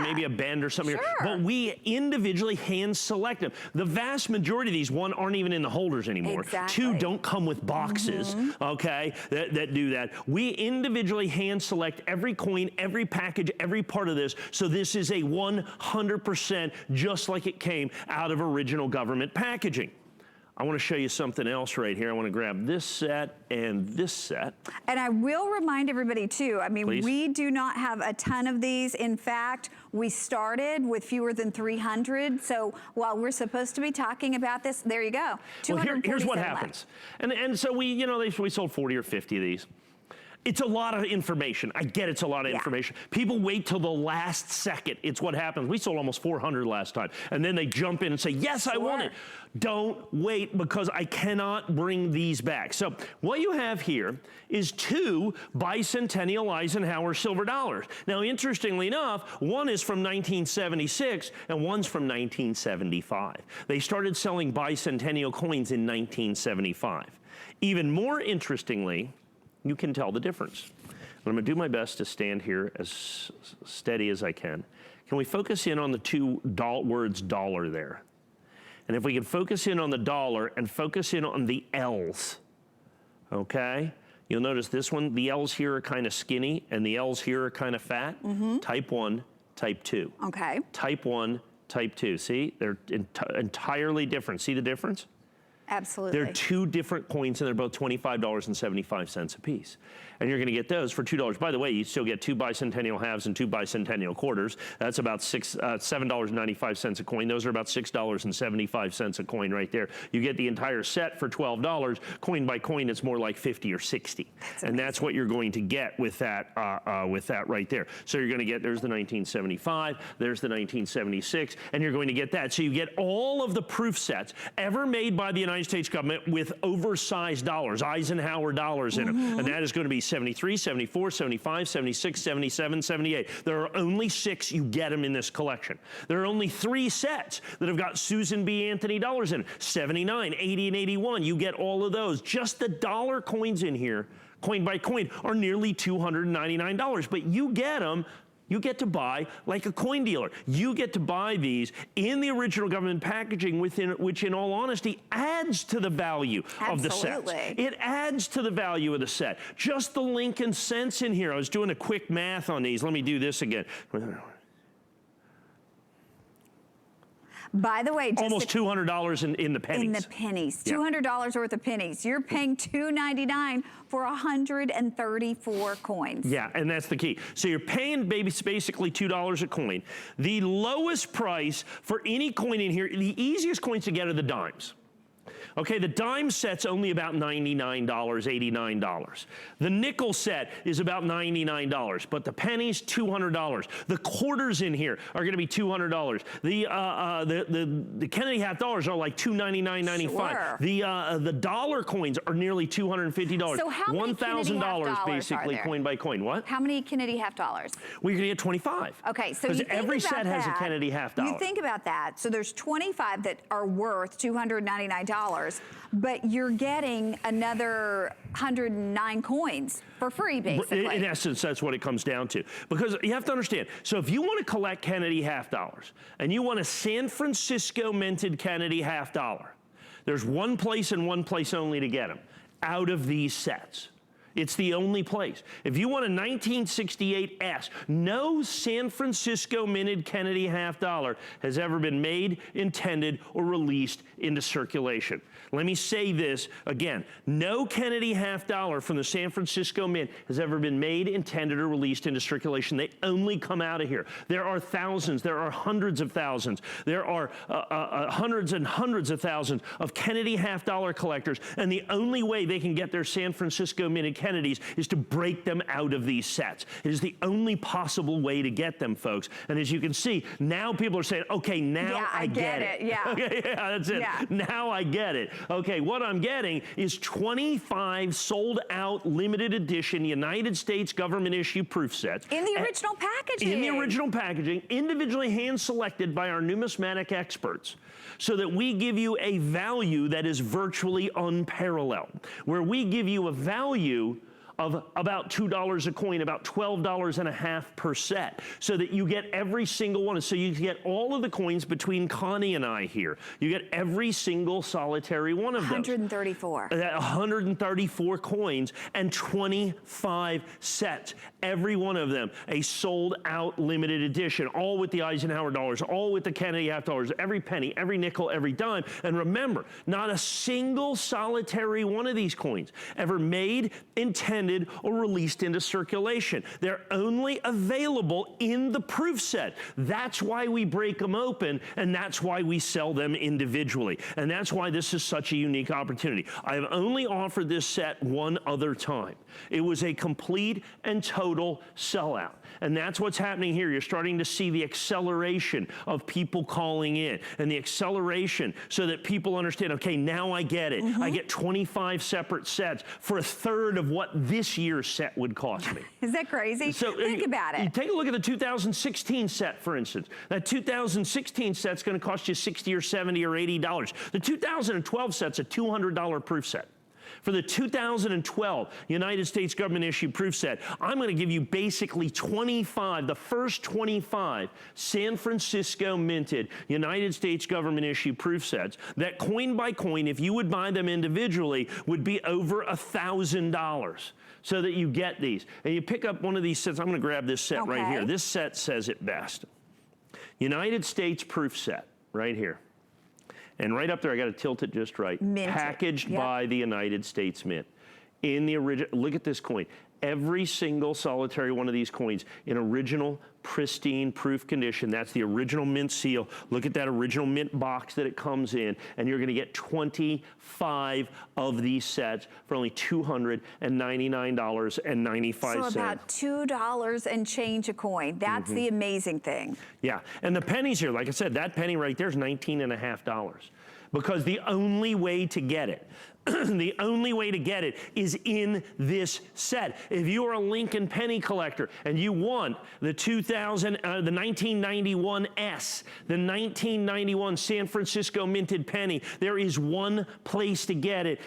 maybe a bend or something here, but we individually hand select them. The vast majority of these, one, aren't even in the holders anymore. Exactly. Two, don't come with boxes, okay, that do that. We individually hand select every coin, every package, every part of this, so this is a 100% just like it came out of original government packaging. I want to show you something else right here. I want to grab this set and this set. And I will remind everybody too, I mean, Please. we do not have a ton of these. In fact, we started with fewer than 300. So while we're supposed to be talking about this, there you go. Well, here's what 247 happens. And so we sold 40 or 50 of these. It's a lot of information. I get it's a lot of information. People wait till the last second. It's what happens. We sold almost 400 last time. And then they jump in and say, yes, I want it. Don't wait, because I cannot bring these back. So what you have here is 2 bicentennial Eisenhower silver dollars. Now, interestingly enough, one is from 1976 and one's from 1975. They started selling bicentennial coins in 1975. Even more interestingly, you can tell the difference. I'm going to do my best to stand here as steady as I can. Can we focus in on the 2 words dollar there? And if we can focus in on the dollar and focus in on the L's, okay? You'll notice this one, the L's here are kind of skinny and the L's here are kind of fat. Type 1, type 2. Okay. Type 1, type 2. See, they're entirely different. See the difference? Absolutely. They're 2 different coins, and they're both $25.75 a piece. And you're going to get those for $2. By the way, you still get 2 bicentennial halves and 2 bicentennial quarters. That's about $7.95 a coin. Those are about $6.75 a coin right there. You get the entire set for $12. Coin by coin, it's more like 50 or 60. And that's what you're going to get with that right there. So you're going to get, there's the 1975, there's the 1976, and you're going to get that. So you get all of the proof sets ever made by the United States government with oversized dollars, Eisenhower dollars in them. And that is going to be 73, 74, 75, 76, 77, 78. There are only 6 you get them in this collection. There are only 3 sets that have got Susan B. Anthony dollars in them. 79, 80, and 81. You get all of those. Just the dollar coins in here, coin by coin, are nearly $299. But you get them. You get to buy like a coin dealer. You get to buy these in the original government packaging, which in all honesty adds to the value of the sets. It adds to the value of the set. Just the Lincoln cents in here. I was doing a quick math on these. Let me do this again. By the way, just almost $200 in the pennies. In the pennies, $200 worth of pennies. You're paying $2.99 for 134 coins. Yeah, and that's the key. So you're paying basically $2 a coin. The lowest price for any coin in here, the easiest coins to get are the dimes. Okay, the dime set's only about $99, $89. The nickel set is about $99, but the pennies, $200. The quarters in here are going to be $200. The Kennedy half dollars are like $299.95. Sure. The dollar coins are nearly $250. So how many $1,000 basically coin by coin. What? How many Kennedy half dollars? Well, you're going to get 25. Okay, so because every set has a Kennedy half dollar. You think about that. So there's 25 that are worth $299. But you're getting another 109 coins for free, basically. In essence, that's what it comes down to. Because you have to understand, so if you want to collect Kennedy half dollars, and you want a San Francisco minted Kennedy half dollar, there's one place and one place only to get them, out of these sets. It's the only place. If you want a 1968 S, no San Francisco minted Kennedy half dollar has ever been made, intended, or released into circulation. Let me say this again. No Kennedy half dollar from the San Francisco Mint has ever been made, intended, or released into circulation. They only come out of here. There are thousands, there are hundreds of thousands, there are hundreds and hundreds of thousands of Kennedy half dollar collectors, and the only way they can get their San Francisco minted Kennedys is to break them out of these sets. It is the only possible way to get them, folks. And as you can see, now people are saying, okay, now I get it. Yeah. Okay, yeah, that's it. Yeah. Now I get it. Okay, what I'm getting is 25 sold out limited edition United States government issue proof sets. In the original packaging. In the original packaging, individually hand selected by our numismatic experts, so that we give you a value that is virtually unparalleled, where we give you a value of about $2 a coin, about $12.50 per set, so that you get every single one. So you get all of the coins between Connie and I here. You get every single solitary one of those. 134. 134 coins and 25 sets. Every one of them a sold out limited edition, all with the Eisenhower dollars, all with the Kennedy half dollars, every penny, every nickel, every dime. And remember, not a single solitary one of these coins ever made, intended, intended or released into circulation. They're only available in the proof set. That's why we break them open, and that's why we sell them individually. And that's why this is such a unique opportunity. I have only offered this set one other time. It was a complete and total sellout. And that's what's happening here. You're starting to see the acceleration of people calling in and the acceleration so that people understand, okay, now I get it. I get 25 separate sets for a third of what this year's set would cost me. Is that crazy? So think about it. Take a look at the 2016 set, for instance. That 2016 set's going to cost you $60 or $70 or $80. The 2012 set's a $200 proof set. For the 2012 United States government issued proof set, I'm going to give you basically 25, the first 25 San Francisco minted United States government issued proof sets that coin by coin, if you would buy them individually, would be over $1,000. So that you get these. And you pick up one of these sets. I'm going to grab this set right here. This set says it best. United States proof set right here. And right up there, I got to tilt it just right. Minted. Packaged by the United States Mint. In the original, look at this coin. Every single solitary one of these coins in original, pristine proof condition. That's the original mint seal. Look at that original mint box that it comes in, and you're going to get 25 of these sets for only $299.95. So about $2 and change a coin. That's the amazing thing. Yeah, and the pennies here, like I said, that penny right there is $19.50. Because the only way to get it, the only way to get it is in this set. If you are a Lincoln penny collector and you want the 1991 S, the 1991 San Francisco minted penny, there is one place to get it,